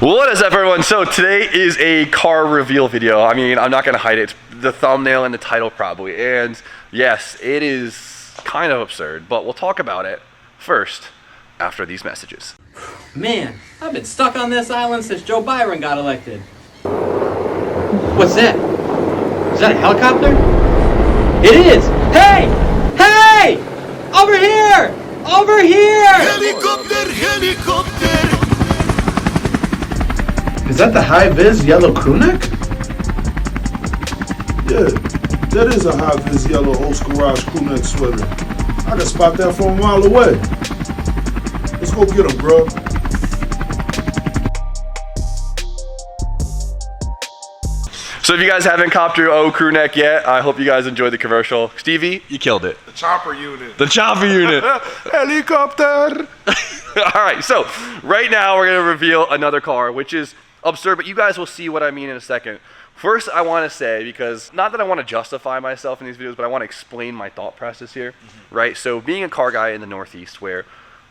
What is up, everyone? So today is a car reveal video. I mean, I'm not gonna hide it. It's the thumbnail and the title probably. And yes, it is kind of absurd, but we'll talk about it first after these messages. Man, I've been stuck on this island since Joe Byron got elected. What's that? Is that a helicopter? It is! Hey! Hey! Over here! Over here! Helicopter, helicopter! Is that the high-vis yellow crewneck? Yeah, that is a high-vis yellow old school garage crewneck sweater. I can spot that from a mile away. Let's go get him, bro. So if you guys haven't copped your O crew neck yet, I hope you guys enjoyed the commercial. Stevie, you killed it. The chopper unit. The chopper unit. Helicopter! All right, so right now we're gonna reveal another car, which is absurd, but you guys will see what I mean in a second. First, I wanna say, because not that I wanna justify myself in these videos, but I wanna explain my thought process here, right? So being a car guy in the Northeast, where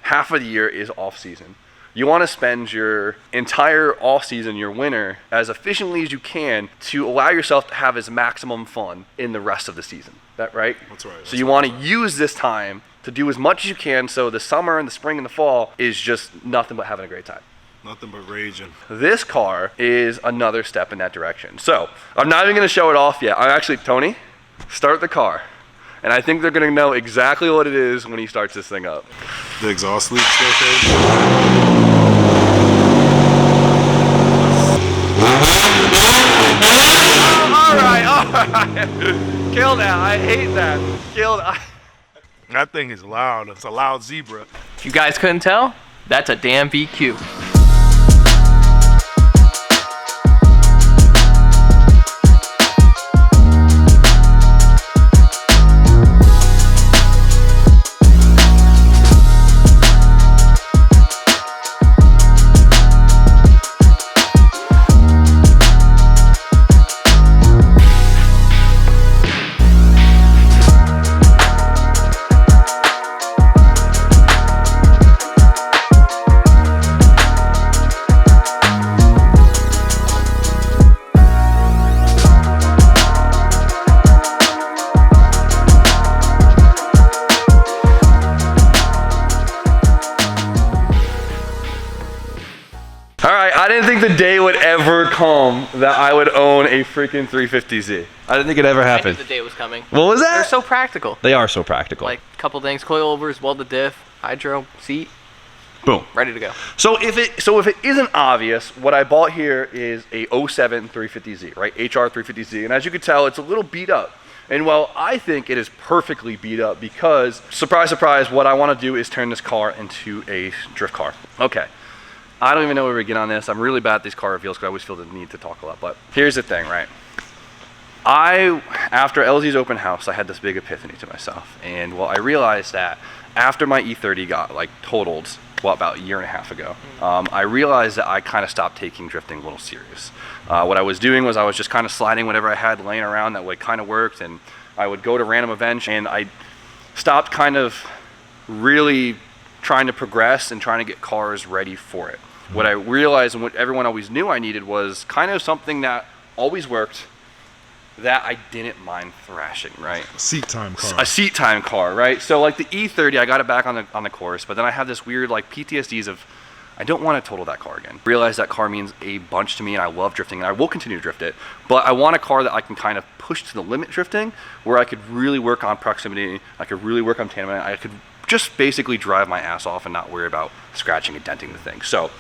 half of the year is off season, you want to spend your entire off season, your winter, as efficiently as you can to allow yourself to have as maximum fun in the rest of the season. That right? That's right. So you want to use this time to do as much as you can, so the summer and the spring and the fall is just nothing but having a great time. Nothing but raging. This car is another step in that direction. So I'm not even going to show it off yet. I'm actually, Tony, start the car. And I think they're going to know exactly what it is when he starts this thing up. The exhaust leak still crazy? All right. Kill that. I hate that. Killed. That thing is loud. It's a loud zebra. If you guys couldn't tell, that's a damn VQ. I didn't think the day would ever come that I would own a freaking 350Z. I didn't think it ever I knew happened. the day was coming. What was that? They're so practical. They are so practical. Like a couple things, coilovers, welded diff, hydro, seat, boom, ready to go. So if it isn't obvious, what I bought here is a 07 350Z, right? HR 350Z, and as you can tell, it's a little beat up. And well, I think it is perfectly beat up because, surprise, surprise, what I want to do is turn this car into a drift car. Okay. I don't even know where we get on this. I'm really bad at these car reveals because I always feel the need to talk a lot. But here's the thing, right? After LZ's open house, I had this big epiphany to myself. And well, I realized that after my E30 got like totaled, well, about a year and a half ago, I realized that I kind of stopped taking drifting a little serious. What I was doing was I was just kind of sliding whatever I had laying around that would kind of worked, and I would go to random events, and I stopped kind of really trying to progress and trying to get cars ready for it. What I realized and what everyone always knew I needed was kind of something that always worked, that I didn't mind thrashing, right? Seat time car. A seat time car, right? So like the E30, I got it back on the course, but then I have this weird like PTSDs of, I don't want to total that car again. Realize that car means a bunch to me, and I love drifting, and I will continue to drift it, but I want a car that I can kind of push to the limit drifting, where I could really work on proximity, I could really work on tandem, I could just basically drive my ass off and not worry about scratching and denting the thing. So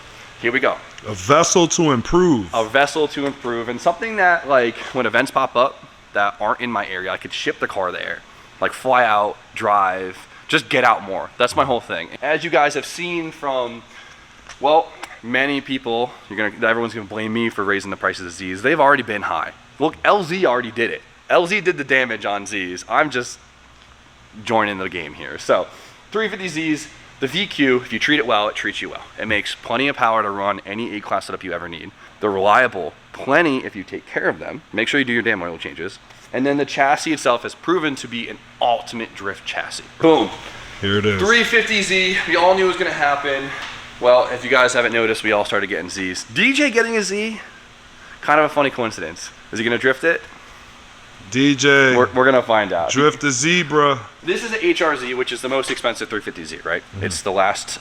here we go. A vessel to improve. A vessel to improve, and something that, like, when events pop up that aren't in my area, I could ship the car there. Like, fly out, drive, just get out more. That's my whole thing. As you guys have seen from, well, many people, everyone's gonna blame me for raising the prices of Z's. They've already been high. Look, LZ already did it. LZ did the damage on Z's. I'm just joining the game here. So, 350Zs, the VQ, if you treat it well, it treats you well. It makes plenty of power to run any A-class setup you ever need. They're reliable, plenty if you take care of them. Make sure you do your damn oil changes. And then the chassis itself has proven to be an ultimate drift chassis. Boom. Here it is. 350Z, we all knew it was gonna happen. Well, if you guys haven't noticed, we all started getting Zs. DJ getting a Z, kind of a funny coincidence. Is he gonna drift it? DJ, We're gonna find out. drift the zebra. This is the HRZ, which is the most expensive 350Z, right? It's the last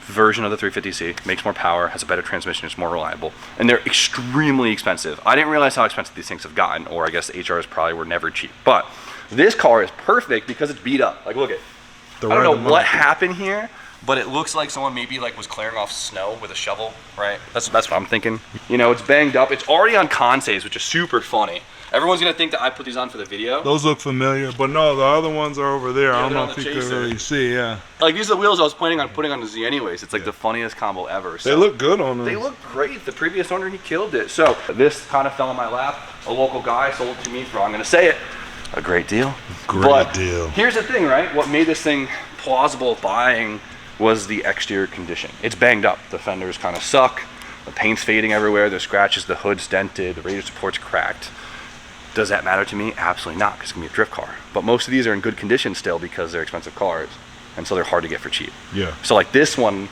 version of the 350Z. Makes more power, has a better transmission, it's more reliable, and they're extremely expensive. I didn't realize how expensive these things have gotten, or I guess the HRs probably were never cheap. But this car is perfect because it's beat up. Like, look at. I don't know what happened here, but it looks like someone maybe like was clearing off snow with a shovel, right? That's what I'm thinking. You know, it's banged up. It's already on Consays, which is super funny. Everyone's gonna think that I put these on for the video. Those look familiar, but no, the other ones are over there. Yeah, I don't know they're if on you the can Chaser. really see. Yeah, Like, these are the wheels I was planning on putting on the Z anyways. It's like the funniest combo ever. So they look good on them. They look great. The previous owner, he killed it. So this kind of fell in my lap. A local guy sold it to me for, I'm gonna say it, a great deal. Great deal. Here's the thing, right? What made this thing plausible buying was the exterior condition. It's banged up. The fenders kind of suck. The paint's fading everywhere. There's scratches. The hood's dented. The radiator support's cracked. Does that matter to me? Absolutely not, because it's gonna be a drift car. But most of these are in good condition still because they're expensive cars, and so they're hard to get for cheap. Yeah. So like this one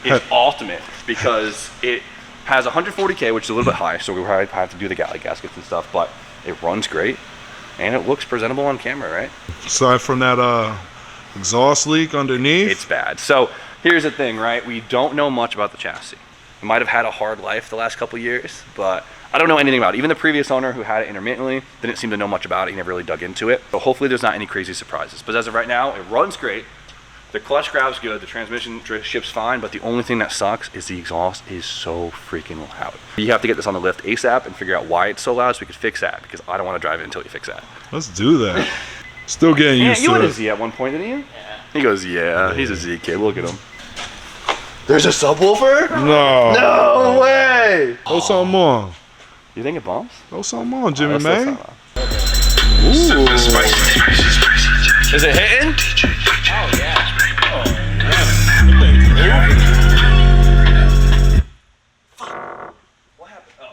is ultimate because it has 140K, which is a little bit high, so we probably have to do the galley gaskets and stuff, but it runs great, and it looks presentable on camera, right? Aside from that exhaust leak underneath, It's bad. So here's the thing, right? We don't know much about the chassis. It might have had a hard life the last couple years, but I don't know anything about it. Even the previous owner who had it intermittently didn't seem to know much about it. He never really dug into it. So hopefully there's not any crazy surprises. But as of right now, it runs great. The clutch grab's good. The transmission shifts fine. But the only thing that sucks is the exhaust is so freaking loud. You have to get this on the lift ASAP and figure out why it's so loud so we could fix that, because I don't want to drive it until you fix that. let's do that. Still getting Yeah, used you to had a it. Z at one point, didn't you? Yeah. He goes, yeah, he's a Z kid. Look at him. There's a subwoofer? No. No way! Throw something on. You think it bumps? Throw something on, Jimmy Let's throw man. something on. Is it hitting? Oh, yeah.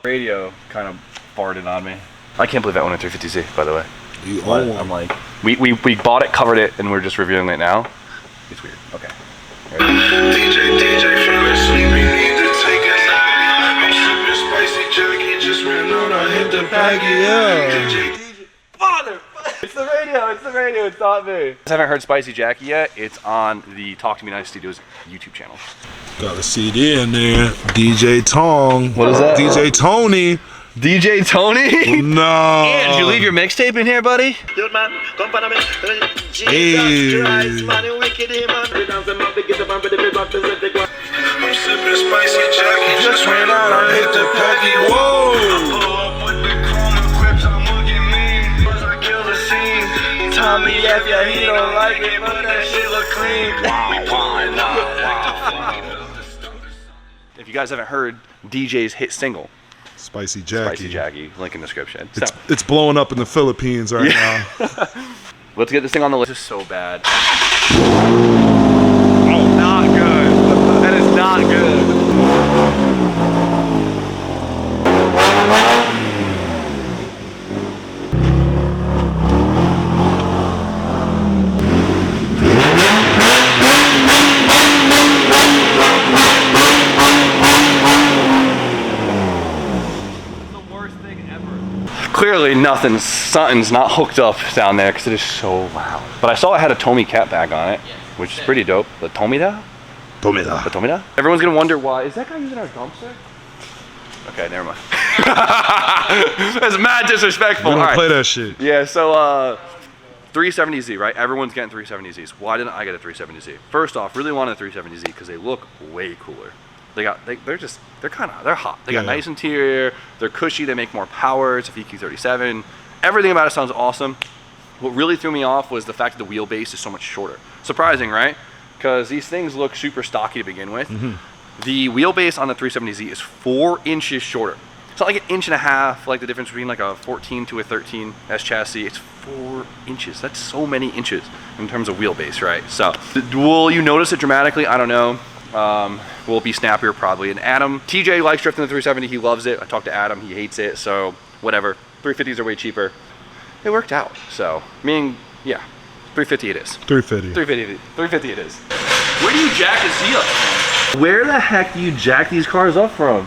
Radio kind of farted on me. I can't believe I own a 350Z, by the way. You But own one. I'm like, we bought it, covered it, and we're just reviewing it now. It's weird. Okay. DJ from the sleep, we need to take a nap. I'm sipping spicy Jackie, just ran out, I hit the baggy. Yeah. Father! It's the radio, it's not me. If you haven't heard Spicy Jackie yet, it's on the Talk to Me Nice Studios YouTube channel. Got a CD in there. DJ Tong. What is that? DJ Tony. DJ Tony? No. Yeah, did you leave your mixtape in here, buddy? Hey. I'm sipping spicy Jackie, just ran out, I hit the baggy. Whoa! I pull up with the chrome grips, I'm looking mean. I kill the scene. Tommy F, yeah, he don't like it, but that shit look clean. If you guys haven't heard DJ's hit single, Spicy Jackie. Spicy Jackie, link in the description. So, It's blowing up in the Philippines right now. let's get this thing on the list. This is so bad. Oh, not good. That is not good. Clearly something's not hooked up down there because it is so loud. But I saw it had a Tomy cat bag on it, which is pretty dope. The Tomida? Tomida. The Tomida? Everyone's gonna wonder why. Is that guy using our dumpster? Okay, never mind. That's mad disrespectful. We don't All right. play that shit. Yeah, so 370Z, right? Everyone's getting 370Zs. Why didn't I get a 370Z? First off, really wanted a 370Z because they look way cooler. They're hot. They got nice interior. They're cushy. They make more power. It's a VQ37. Everything about it sounds awesome. What really threw me off was the fact that the wheelbase is so much shorter. Surprising, right? Because these things look super stocky to begin with. The wheelbase on the 370Z is 4 inches shorter. It's not like an inch and a half, like the difference between like a 14 to a 13 S chassis. It's 4 inches. That's so many inches in terms of wheelbase, right? So, will you notice it dramatically? I don't know. Will it be snappier? Probably. And Adam, TJ likes drifting the 370. He loves it. I talked to Adam. He hates it. So, whatever. 350s are way cheaper. It worked out. So, meaning, yeah, 350 it is. 350. 350 it is. Where do you jack a Z up from? Where the heck do you jack these cars up from?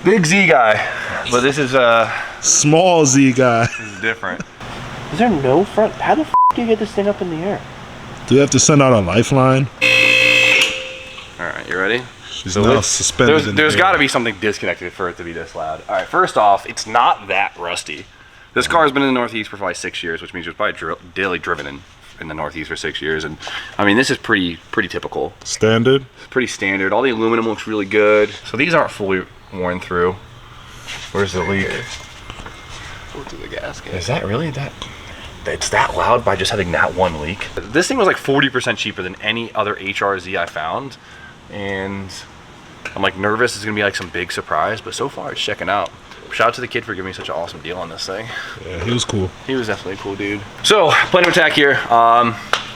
Big Z guy. But this is Small Z guy. this is different. Is there no front? How the f do you get this thing up in the air? Do you have to send out a lifeline? Alright, you ready? She's now suspended in the There's air. got to be something disconnected for it to be this loud. Alright, first off, it's not that rusty. This car has been in the Northeast for probably 6 years, which means it was probably daily driven in the Northeast for 6 years. And I mean, this is pretty typical. Standard? It's pretty standard. All the aluminum looks really good. So these aren't fully worn through. Where's the leak? Go to the gasket. Is that really that? It's that loud by just having that one leak? This thing was like 40% cheaper than any other HRZ I found. And I'm like nervous it's gonna be like some big surprise, but so far it's checking out. Shout out to the kid for giving me such an awesome deal on this thing. Yeah, he was cool. He was definitely a cool dude. So, plan of attack here.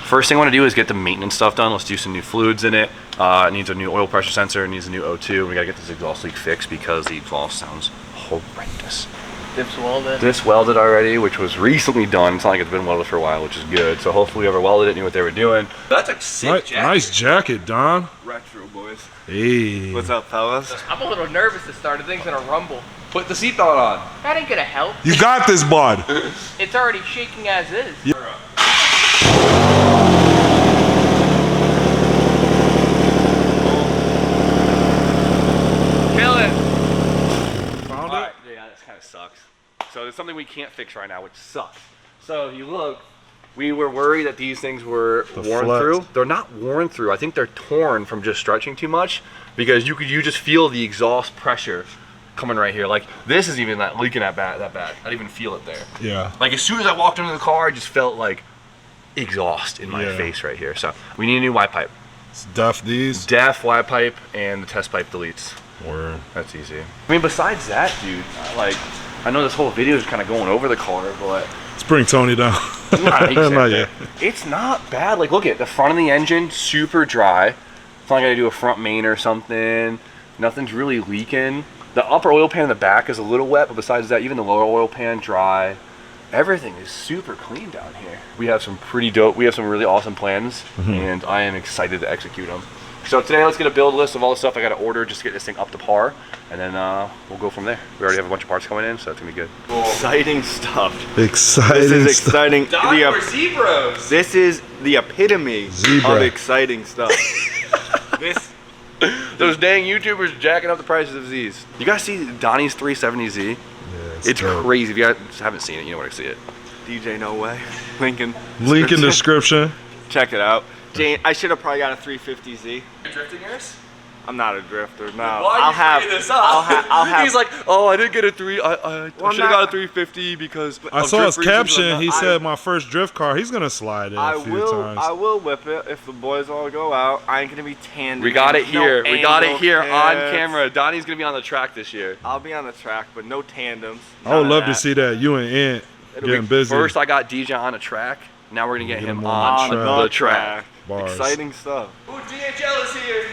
First thing I want to do is get the maintenance stuff done. Let's do some new fluids in it. It needs a new oil pressure sensor. It needs a new O2. We gotta get this exhaust leak fixed because the exhaust sounds horrendous. Dips welded. This welded already, which was recently done. It's not like it's been welded for a while, which is good. So hopefully whoever welded it knew what they were doing. That's a sick jacket. Nice jacket, Don. Retro boys. Hey. What's up, fellas? I'm a little nervous to start. The thing's gonna rumble. Put the seatbelt on. That ain't gonna help. You got this, bud. It's already shaking as is. Yeah. Kill it. Found Alright, it? yeah, that kind of sucks. So there's something we can't fix right now, which sucks. So if you look, we were worried that these things were worn flex. through. They're not worn through. I think they're torn from just stretching too much because you just feel the exhaust pressure coming right here. Like this is even not leaking that bad. I didn't even feel it there. Yeah. Like as soon as I walked into the car, I just felt like exhaust in my Yeah. face right here. So we need a new Y pipe. It's def these. Def Y pipe and the test pipe deletes. Or That's easy. I mean, besides that, dude, like, I know this whole video is kind of going over the car, but let's bring Tony down. not Not yet. It's not bad. Like, look at the front of the engine, super dry. It's not like I gotta do a front main or something. Nothing's really leaking. The upper oil pan in the back is a little wet, but besides that, even the lower oil pan dry. Everything is super clean down here. We have some really awesome plans, and I am excited to execute them. So today, let's get a build list of all the stuff I gotta order just to get this thing up to par, and then we'll go from there. We already have a bunch of parts coming in, so it's gonna be good. Exciting stuff. Exciting. This is stuff. exciting. We're zebras. This is the epitome Zebra. of exciting stuff. This. Those dang YouTubers jacking up the prices of Z's. You guys see Donnie's 370Z? Yeah, It's dope. crazy. If you guys haven't seen it, you know where to see it. DJNOWAY. Lincoln. Link in description. Check it out. Jane, I should have probably got a 350Z. Drifting yours? I'm not a drifter. No. Why are you bringing this up? I'll have. He's like, oh, I didn't get a I Well, should have got a 350 because I of saw drift his reasons. caption. He I- said, "My first drift car." He's gonna slide it a few times. I will whip it if the boys all go out. I ain't gonna be tandem. We got it No here. We got it angle here on kits. camera. Donnie's gonna be on the track this year. I'll be on the track, but no tandems. I would None of love to that. see that. You and Ant It'll getting be- busy. First, I got DJ on a track. Now we're gonna get Get him him on on the track. Bars. Exciting stuff. Ooh, DHL is here.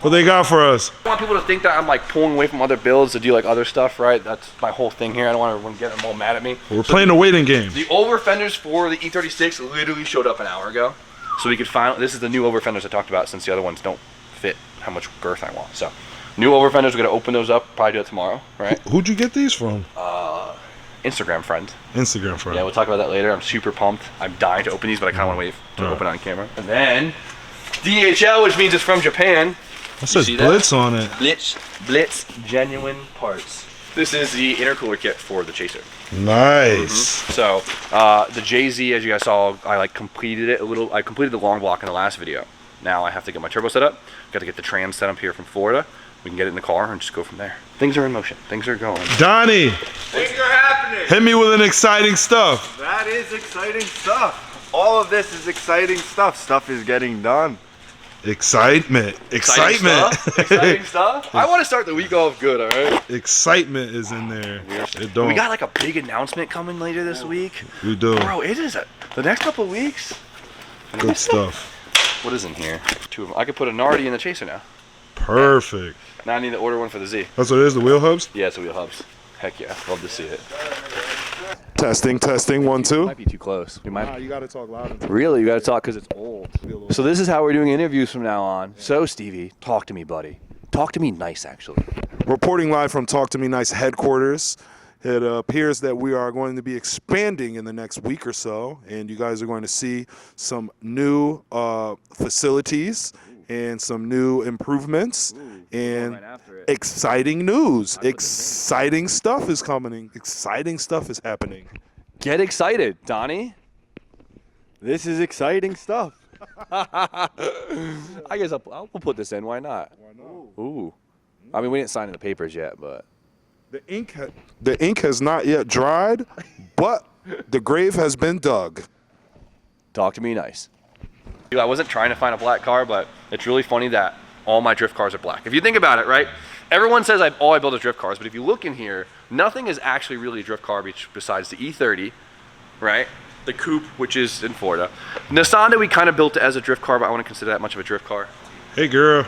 What they got for us? I want people to think that I'm like pulling away from other builds to do like other stuff, right? That's my whole thing here. I don't want everyone to get them all mad at me. We're playing the waiting game. The over fenders for the E36 literally showed up an hour ago. So we could finally, this is the new over fenders I talked about since the other ones don't fit how much girth I want. So new over fenders, we're gonna open those up, probably do it tomorrow, right? Who'd you get these from? Instagram friend. Instagram friend. Yeah, we'll talk about that later. I'm super pumped. I'm dying to open these, but I kind of want to wait to open it on camera. And then DHL, which means it's from Japan. That says see that? Blitz on it. Blitz genuine parts. This is the intercooler kit for the Chaser. Nice. So the JZ, as you guys saw, I like completed it a little. I completed the long block in the last video. Now I have to get my turbo set up. Got to get the trans set up here from Florida. We can get it in the car and just go from there. Things are in motion. Things are going. Donnie, Things are happening. hit me with an exciting stuff. That is exciting stuff. All of this is exciting stuff. Stuff is getting done. Excitement. Excitement. Exciting stuff. I want to start the week off good, all right? Excitement is in there. It don't. We got like a big announcement coming later this week. We do. Bro, it is the next couple of weeks. Good stuff. What is in here? Two of them. I could put a Nardi in the Chaser now. Perfect. Now I need to order one for the Z. That's what it is, the wheel hubs? Yeah, it's a wheel hubs. Heck yeah, love to see it. Testing, 1, 2. Might be too close. We might. Nah, you gotta talk loud. Really, you got to talk because it's old. So this is how we're doing interviews from now on. So Stevie, talk to me, buddy. Talk to me nice, actually. Reporting live from Talk to Me Nice headquarters. It appears that we are going to be expanding in the next week or so, and you guys are going to see some new facilities and some new improvements and right after it. exciting news. Exciting stuff is coming. Exciting stuff is happening. Get excited, Donnie. This is exciting stuff. I guess we'll put this in. Why not? Why not? Ooh. I mean, we didn't sign in the papers yet, but. The ink has not yet dried, but the grave has been dug. Talk to me nice. I wasn't trying to find a black car, but it's really funny that all my drift cars are black. If you think about it, right? Everyone says all I build is drift cars, but if you look in here, nothing is actually really a drift car besides the E30, right? The Coupe, which is in Florida. Nissan, we kind of built it as a drift car, but I wouldn't consider that much of a drift car. Hey, girl.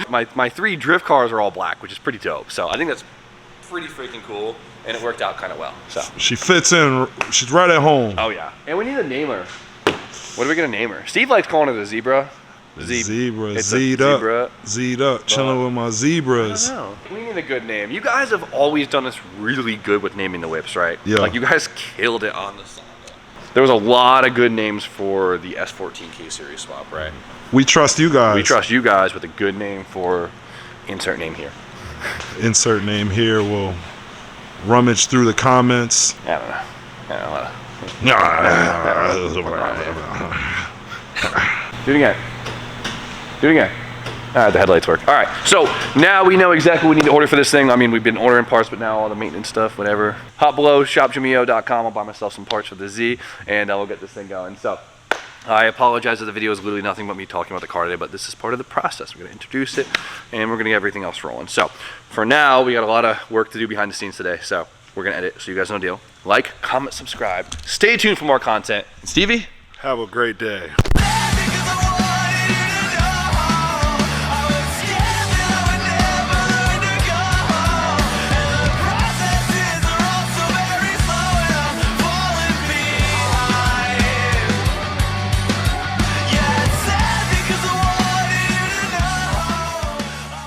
my 3 drift cars are all black, which is pretty dope. So I think that's pretty freaking cool, and it worked out kind of well. So She fits in. She's right at home. oh yeah, and we need to name her. What are we gonna name her? Steve likes calling her the zebra. Zebra, It's a Z'd up. zebra. Z'd up, chilling with my zebras. I don't know. We need a good name. You guys have always done this really good with naming the whips, right? Yeah. Like you guys killed it on the Sonda. There was a lot of good names for the S14K series swap, right? We trust you guys. We trust you guys with a good name for insert name here. Insert name here. We'll rummage through the comments. I don't know. I Do it again. Do it again. All right, the headlights work. All right, so now we know exactly what we need to order for this thing. I mean, we've been ordering parts, but now all the maintenance stuff, whatever. Hot below, shopjimeo.com. I'll buy myself some parts for the Z, and we'll get this thing going. So I apologize that the video is literally nothing but me talking about the car today, but this is part of the process. We're going to introduce it, and we're going to get everything else rolling. So for now, we got a lot of work to do behind the scenes today, so we're going to edit, so you guys know the deal. Like, comment, subscribe. Stay tuned for more content. Stevie? Have a great day.